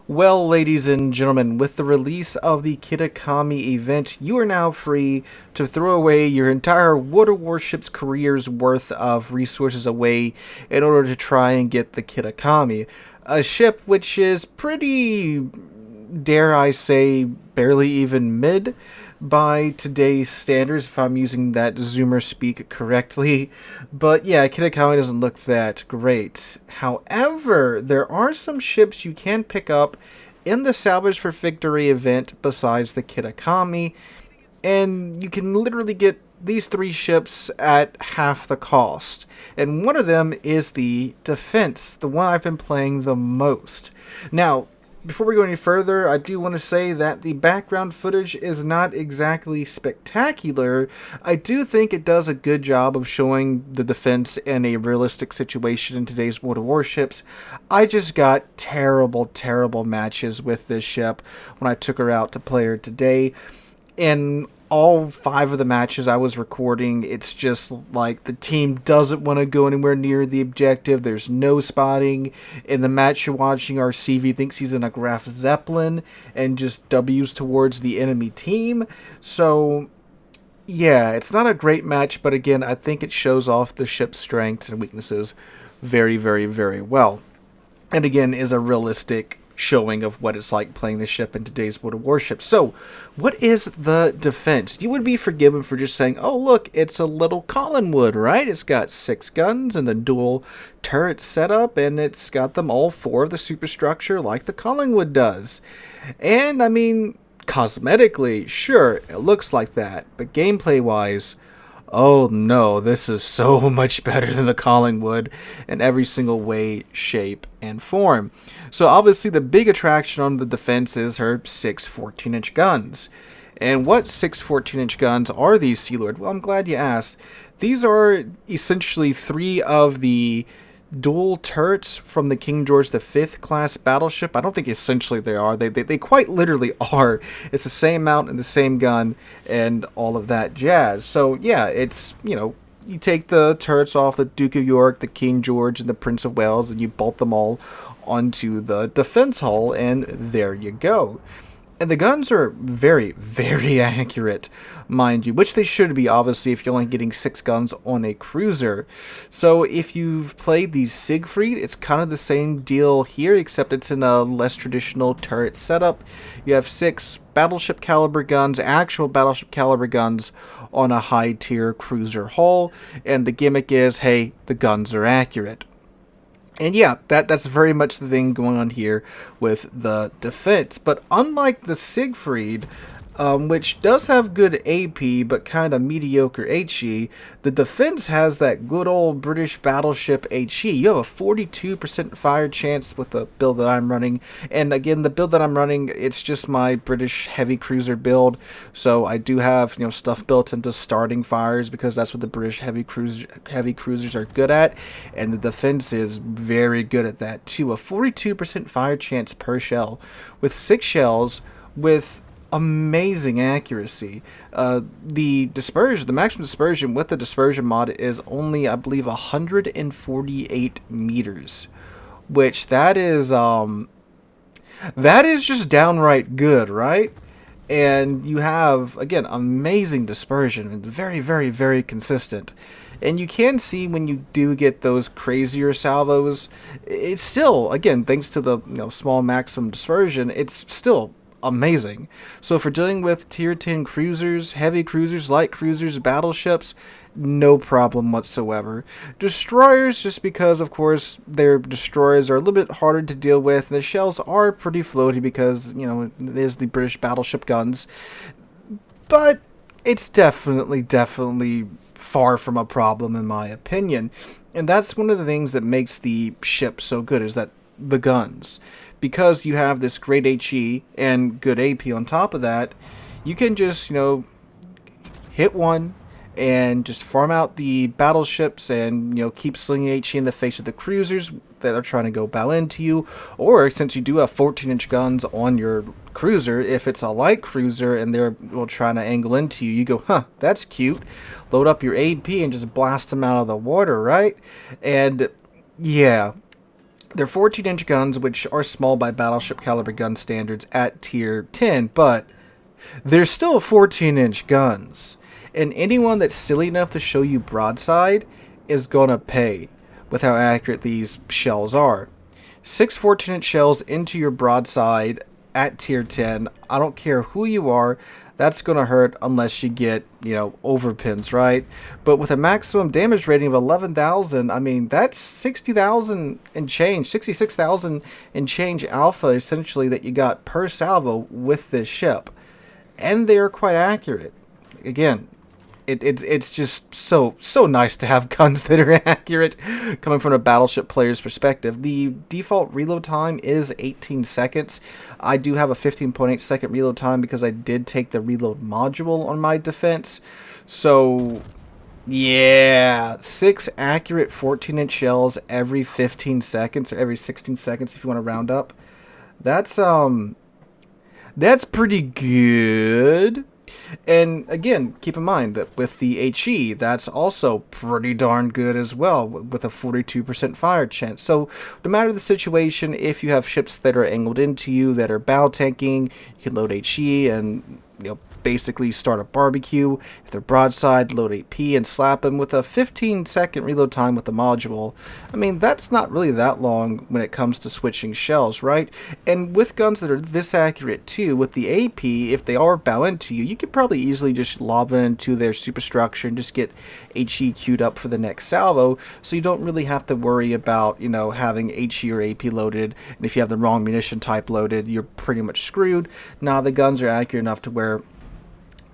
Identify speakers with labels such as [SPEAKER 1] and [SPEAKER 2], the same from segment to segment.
[SPEAKER 1] Well, ladies and gentlemen, with the release of the Kitakami event, you are now free to throw away your entire Water Warships career's worth of resources away in order to try and get the Kitakami. A ship which is pretty, dare I say, barely even mid by today's standards, if I'm using that Zoomer speak correctly. But yeah, Kitakami doesn't look that great. However, there are some ships you can pick up in the Salvage for Victory event besides the Kitakami, and you can literally get these three ships at half the cost. And one of them is the Defense, the one I've been playing the most. Now, before we go any further, I do want to say that the background footage is not exactly spectacular. I do think it does a good job of showing the Defense in a realistic situation in today's World of Warships. I just got terrible, terrible matches with this ship when I took her out to play her today. In all five of the matches I was recording, it's just like the team doesn't want to go anywhere near the objective. There's no spotting. In the match you're watching, our CV thinks he's in a Graf Zeppelin and just W's towards the enemy team. So, yeah, it's not a great match, but again, I think it shows off the ship's strengths and weaknesses very, very, very well. And again, is a realistic showing of what it's like playing the ship in today's World of Warships. So, what is the Defense? You would be forgiven for just saying, oh look, it's a little Collinwood, right? It's got 6 guns and the dual turret setup, and it's got them all 4 of the superstructure like the Collingwood does. And, I mean, cosmetically, sure, it looks like that, but gameplay-wise, oh no, this is so much better than the Collingwood in every single way, shape, and form. So obviously the big attraction on the Defense is her 6 14-inch guns. And what 6 14-inch guns are these, Sealord? Well, I'm glad you asked. These are essentially 3 of the dual turrets from the King George V class battleship. I don't think essentially they are. They quite literally are. It's the same mount and the same gun and all of that jazz. So yeah, it's, you take the turrets off the Duke of York, the King George, and the Prince of Wales, and you bolt them all onto the defense hull, and there you go. And the guns are very, very accurate, mind you, which they should be, obviously, if you're only getting 6 guns on a cruiser. So if you've played the Siegfried, it's kind of the same deal here, except it's in a less traditional turret setup. You have 6 battleship caliber guns, actual battleship caliber guns, on a high-tier cruiser hull, and the gimmick is, hey, the guns are accurate. And yeah, that's very much the thing going on here with the Defense. But unlike the Siegfried, which does have good AP but kind of mediocre HE, the Defense has that good old British battleship HE. You have a 42% fire chance with the build that I'm running. And again, the build that I'm running, it's just my British heavy cruiser build. So I do have, stuff built into starting fires because that's what the British heavy cruisers are good at. And the Defense is very good at that too. A 42% fire chance per shell with 6 shells with amazing accuracy. The maximum dispersion with the dispersion mod is only, I believe, 148 meters, which that is just downright good, right? And you have, again, amazing dispersion and very, very, very consistent. And you can see when you do get those crazier salvos, it's still, again, thanks to the small maximum dispersion, it's still amazing. So for dealing with tier 10 cruisers, heavy cruisers, light cruisers, battleships, no problem whatsoever. Destroyers, just because of course their destroyers are a little bit harder to deal with, and the shells are pretty floaty because it is the British battleship guns, but it's definitely far from a problem in my opinion. And that's one of the things that makes the ship so good, is that the guns. Because you have this great HE and good AP on top of that, you can just, hit one and just farm out the battleships and, keep slinging HE in the face of the cruisers that are trying to go bow into you. Or, since you do have 14-inch guns on your cruiser, if it's a light cruiser and they're trying to angle into you, you go, huh, that's cute. Load up your AP and just blast them out of the water, right? And, yeah, They're 14-inch guns, which are small by battleship caliber gun standards at tier 10, but they're still 14-inch guns. And anyone that's silly enough to show you broadside is gonna pay with how accurate these shells are. 6 14-inch shells into your broadside at tier 10, I don't care who you are, that's going to hurt unless you get, overpins, right? But with a maximum damage rating of 11,000, I mean, that's 60,000 and change, 66,000 and change alpha, essentially, that you got per salvo with this ship. And they are quite accurate. Again, it's just so nice to have guns that are accurate coming from a battleship player's perspective. The default reload time is 18 seconds. I do have a 15.8 second reload time because I did take the reload module on my defense. So yeah, 6 accurate 14-inch shells every 15 seconds or every 16 seconds if you want to round up. That's pretty good. And again, keep in mind that with the HE, that's also pretty darn good as well, with a 42% fire chance. So no matter the situation, if you have ships that are angled into you, that are bow tanking, you can load HE and basically start a barbecue. If they're broadside, load AP and slap them with a 15-second reload time with the module. I mean, that's not really that long when it comes to switching shells, right? And with guns that are this accurate too, with the AP, if they are bow into you, you could probably easily just lob it into their superstructure and just get HE queued up for the next salvo, so you don't really have to worry about, having HE or AP loaded, and if you have the wrong munition type loaded, you're pretty much screwed. Now, the guns are accurate enough to where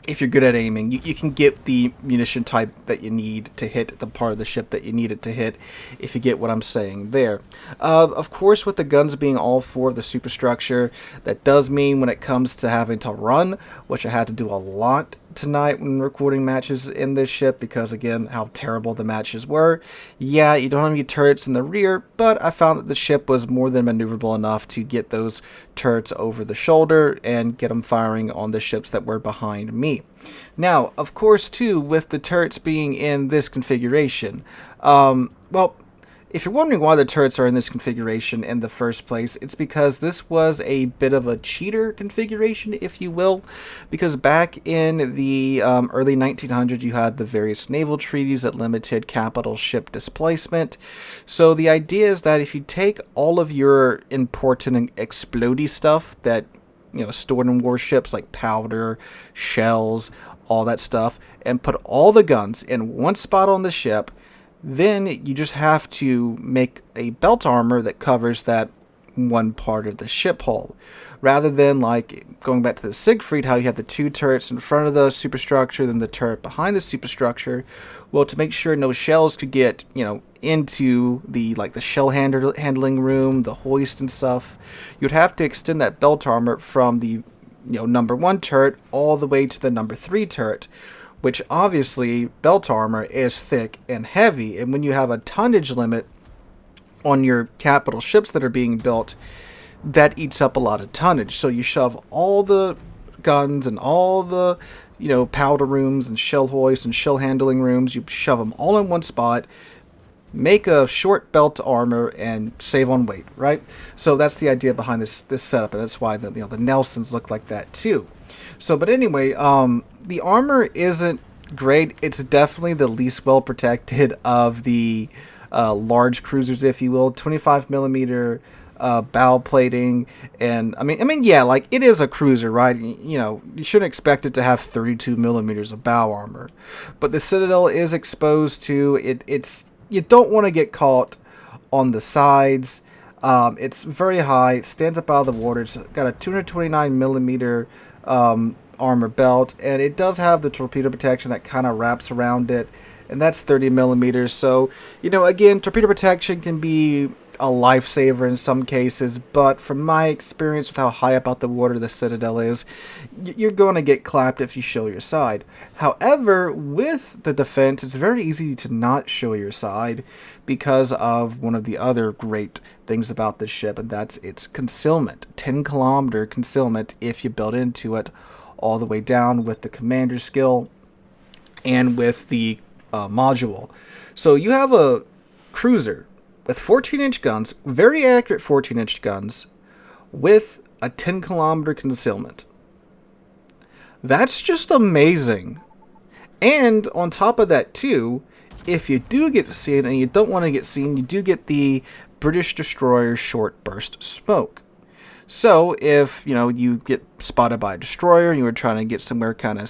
[SPEAKER 1] if you're good at aiming, you can get the munition type that you need to hit the part of the ship that you need it to hit, if you get what I'm saying there. Of course, with the guns being all 4 of the superstructure, that does mean when it comes to having to run, which I had to do a lot tonight when recording matches in this ship because, again, how terrible the matches were. Yeah, you don't have any turrets in the rear, but I found that the ship was more than maneuverable enough to get those turrets over the shoulder and get them firing on the ships that were behind me. Now, of course, too, with the turrets being in this configuration, well, if you're wondering why the turrets are in this configuration in the first place, it's because this was a bit of a cheater configuration, if you will, because back in the early 1900s, you had the various naval treaties that limited capital ship displacement. So the idea is that if you take all of your important and explodey stuff that stored in warships like powder, shells, all that stuff, and put all the guns in one spot on the ship, then you just have to make a belt armor that covers that one part of the ship hull. Rather than, like, going back to the Siegfried, how you have the 2 turrets in front of the superstructure, then the turret behind the superstructure. Well, to make sure no shells could get, into the, the shell handling room, the hoist and stuff, you'd have to extend that belt armor from the, number 1 turret all the way to the number 3 turret. Which obviously belt armor is thick and heavy, and when you have a tonnage limit on your capital ships that are being built, that eats up a lot of tonnage. So you shove all the guns and all the powder rooms and shell hoists and shell handling rooms, you shove them all in one spot, make a short belt armor, and save on weight, right? So that's the idea behind this setup, and that's why the Nelsons look like that too. So, but anyway, the armor isn't great. It's definitely the least well protected of the large cruisers, if you will. 25 millimeter bow plating, and I mean, yeah, like, it is a cruiser, right? You shouldn't expect it to have 32 millimeters of bow armor, but the Citadel is exposed to it. You don't want to get caught on the sides. It's very high. It stands up out of the water. It's got a 229 millimeter armor belt, and it does have the torpedo protection that kind of wraps around it, and that's 30 millimeters. So, again, torpedo protection can be a lifesaver in some cases, but from my experience with how high up out the water the Citadel is, you're going to get clapped if you show your side. However, with the defense, it's very easy to not show your side because of one of the other great things about this ship, and that's its concealment. 10-kilometer concealment if you build into it all the way down with the commander skill and with the module. So you have a cruiser with 14-inch guns, very accurate 14-inch guns, with a 10-kilometer concealment. That's just amazing. And on top of that, too, if you do get seen and you don't want to get seen, you do get the British Destroyer Short Burst Smoke. So if, you get spotted by a destroyer and you were trying to get somewhere kind of,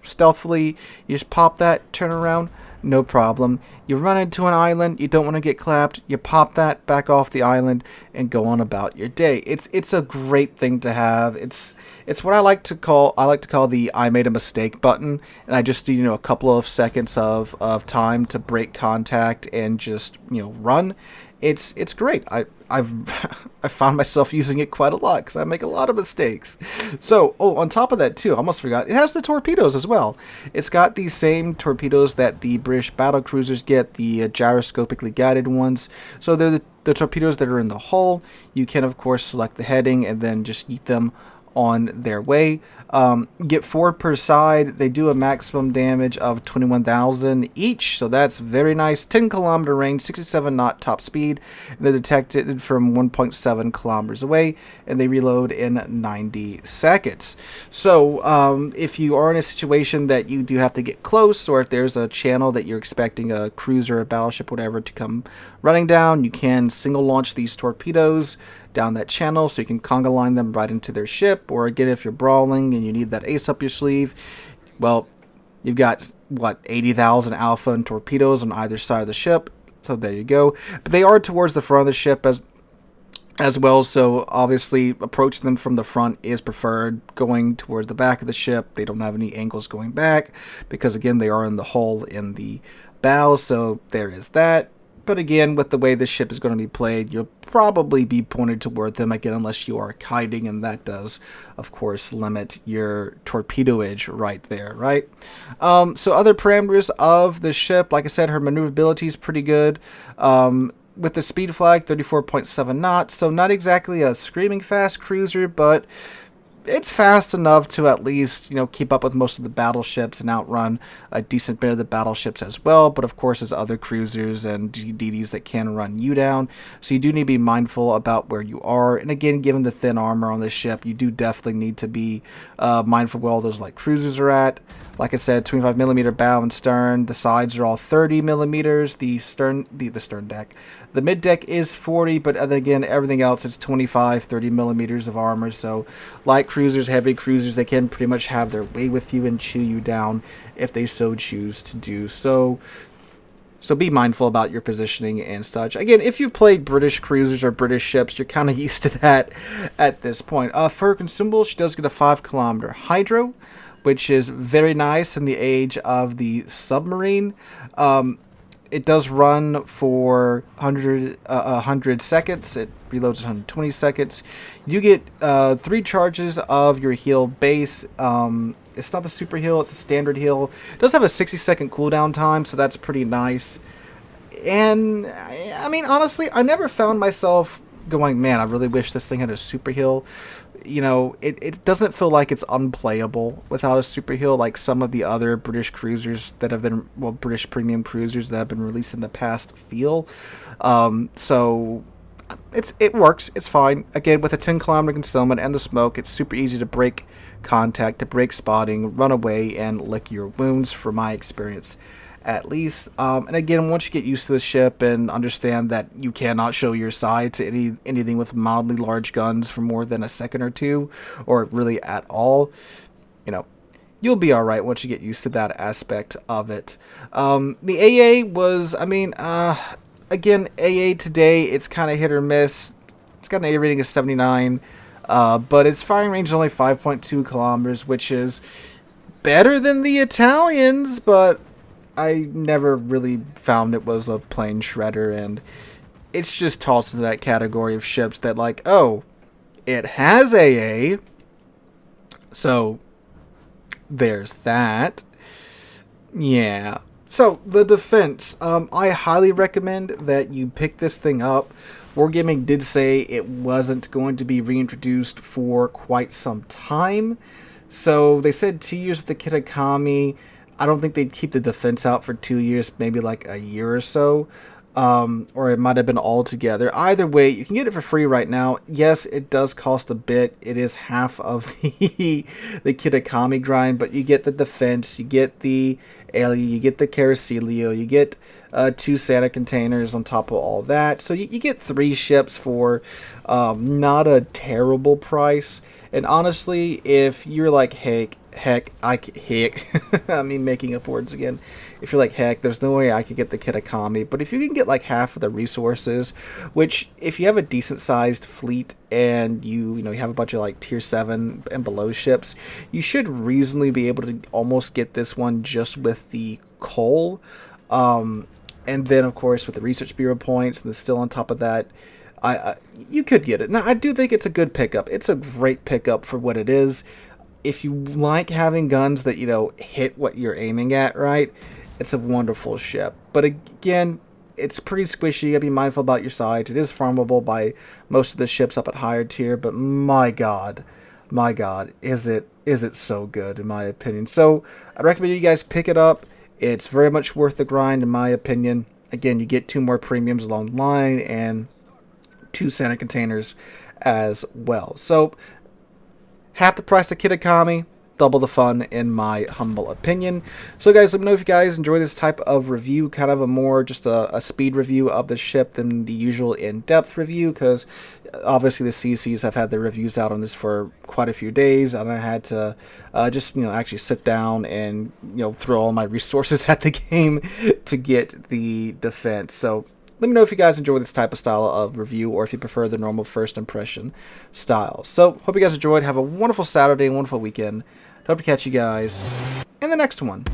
[SPEAKER 1] stealthily, you just pop that, turn around, no problem. You run into an island, you don't want to get clapped, you pop that, back off the island, and go on about your day. It's a great thing to have. It's what I like to call the I made a mistake button, and I just need, a couple of seconds of time to break contact and just, run. It's great. I've I found myself using it quite a lot because I make a lot of mistakes. So, on top of that too, I almost forgot, it has the torpedoes as well. It's got the same torpedoes that the British battle cruisers get, the gyroscopically guided ones. So they're the torpedoes that are in the hull. You can of course select the heading and then just yeet them on their way. Get 4 per side. They do a maximum damage of 21,000 each, so that's very nice. 10 kilometer range, 67 knot top speed. They're detected from 1.7 kilometers away, and they reload in 90 seconds. So if you are in a situation that you do have to get close, or if there's a channel that you're expecting a cruiser, a battleship, whatever, to come running down, you can single launch these torpedoes down that channel, so you can conga line them right into their ship. Or again, if you're brawling and you need that ace up your sleeve, well, you've got 80,000 alpha and torpedoes on either side of the ship, so there you go. But they are towards the front of the ship as well, so obviously approaching them from the front is preferred. Going towards the back of the ship, they don't have any angles going back, because again, they are in the hull in the bow, so there is that. But again, with the way this ship is going to be played, you'll probably be pointed toward them again, unless you are hiding, and that does, of course, limit your torpedoage right there, right? So other parameters of the ship, like I said, her maneuverability is pretty good. With the speed flag, 34.7 knots, so not exactly a screaming fast cruiser, but it's fast enough to at least, keep up with most of the battleships and outrun a decent bit of the battleships as well. But of course, there's other cruisers and DDs that can run you down, so you do need to be mindful about where you are. And again, given the thin armor on this ship, you do definitely need to be mindful where all those light cruisers are at. Like I said, 25mm bow and stern. The sides are all 30mm. The stern deck. The mid deck is 40, but again, everything else is 25, 30mm of armor. So light cruisers, heavy cruisers, they can pretty much have their way with you and chew you down if they so choose to do so. So be mindful about your positioning and such. Again, if you've played British cruisers or British ships, you're kind of used to that at this point. For consumables, she does get a 5-kilometer hydro, which is very nice in the age of the submarine. It does run for 100 seconds. It reloads in 120 seconds. You get 3 charges of your heal base. It's not the super heal, it's a standard heal. It does have a 60-second cooldown time, so that's pretty nice. And, I mean, honestly, I never found myself going, man, I really wish this thing had a super heal. It doesn't feel like it's unplayable without a super heal like some of the other British cruisers that have been, British premium cruisers that have been released in the past feel. So it works. It's fine. Again, with a 10-kilometer concealment and the smoke, it's super easy to break contact, to break spotting, run away, and lick your wounds, from my experience at least. And again, once you get used to the ship and understand that you cannot show your side to anything with mildly large guns for more than a second or two, or really at all, you'll be all right once you get used to that aspect of it. The AA was, again, AA today, it's kind of hit or miss. It's got an AA rating of 79, but its firing range is only 5.2 kilometers, which is better than the Italians, but I never really found it was a plane shredder, and it's just tossed into that category of ships that, like, oh, it has AA, so there's that. Yeah. So, the defense. I highly recommend that you pick this thing up. Wargaming did say it wasn't going to be reintroduced for quite some time. So, they said 2 years with the Kitakami. I don't think they'd keep the defense out for 2 years, maybe like a year or so. or it might have been all together. Either way, you can get it for free right now. Yes, it does cost a bit. It is half of the Kitakami grind, but you get the defense, you get the alien, you get the Caracelio, you get 2 Santa containers on top of all that. So you get 3 ships for not a terrible price. And honestly, if you're like, heck, I mean, making up words again. If you're like, heck, there's no way I could get the Kitakami, but if you can get like half of the resources, which if you have a decent sized fleet and you have a bunch of like tier 7 and below ships, you should reasonably be able to almost get this one just with the coal. And then of course with the research bureau points and still on top of that, you could get it. Now I do think it's a good pickup. It's a great pickup for what it is. If you like having guns that hit what you're aiming at, right, it's a wonderful ship. But again, it's pretty squishy. You gotta be mindful about your sides. It is farmable by most of the ships up at higher tier, but my god, is it so good in my opinion. So I'd recommend you guys pick it up. It's very much worth the grind in my opinion. Again, you get 2 more premiums along the line and 2 Santa containers as well. So half the price of Kitakami, double the fun in my humble opinion. So guys, let me know if you guys enjoy this type of review, kind of a more just a speed review of the ship than the usual in-depth review, because obviously the CCs have had their reviews out on this for quite a few days, and I had to just actually sit down and throw all my resources at the game to get the defense. So let me know if you guys enjoy this type of style of review, or if you prefer the normal first impression style. So, hope you guys enjoyed. Have a wonderful Saturday and wonderful weekend. Hope to catch you guys in the next one.